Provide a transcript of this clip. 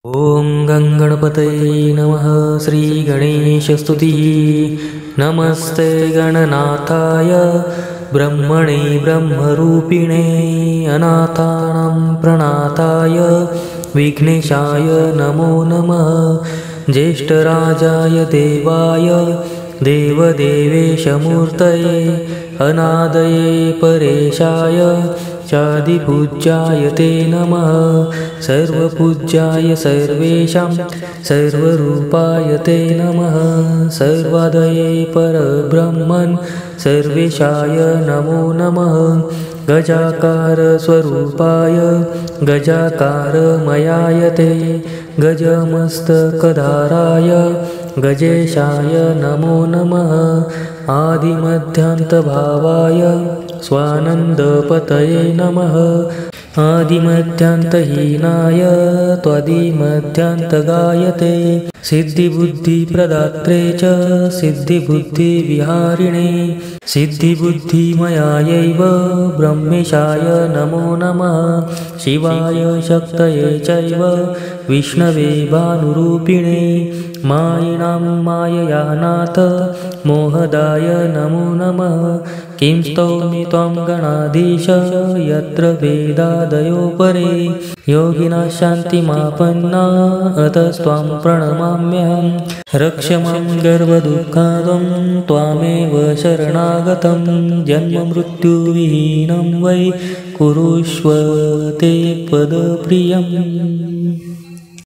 ॐ गणपतये नमः। श्रीगणेशस्तुतिः। नमस्ते गणनाथाय ब्रह्मणे ब्रह्मरूपिणे अनाथानां प्रणाथाय विघ्नेशाय नमो नमः। ज्येष्ठराजाय देवाय देवदेवेशमूर्तये अनादये परेशाय चादिपूज्याय ते नमः। सर्वपूज्याय सर्वेषां सर्वरूपाय ते नमः। सर्वादये परब्रह्मन् सर्वेशाय नमो नमः। गजाकारस्वरूपाय गजाकारमयाय ते गजमस्तकधाराय गजेशाय नमो नमः। आदिमध्यान्तभावाय स्वानन्दपतये नमः। आदिमध्यान्तहीनाय त्वदिमध्यान्तगायते सिद्धिबुद्धिप्रदात्रे च सिद्धिबुद्धिविहारिणे सिद्धिबुद्धिमयायैव ब्रह्मेशाय नमो नमः। शिवाय शक्तये चैव विष्णवे भानुरूपिणे मायिनां माययानाथ मोहदाय नमो नमः। किं स्तौमि त्वं गणाधीश यत्र वेदादयो परे योगिनः शान्तिमापन्ना अतस्त्वां प्रणमाम्यहं। रक्ष मां गर्वदुःखादं त्वामेव शरणागतं जन्ममृत्युविहीनं वै कुरुष्व ते पदप्रियम्।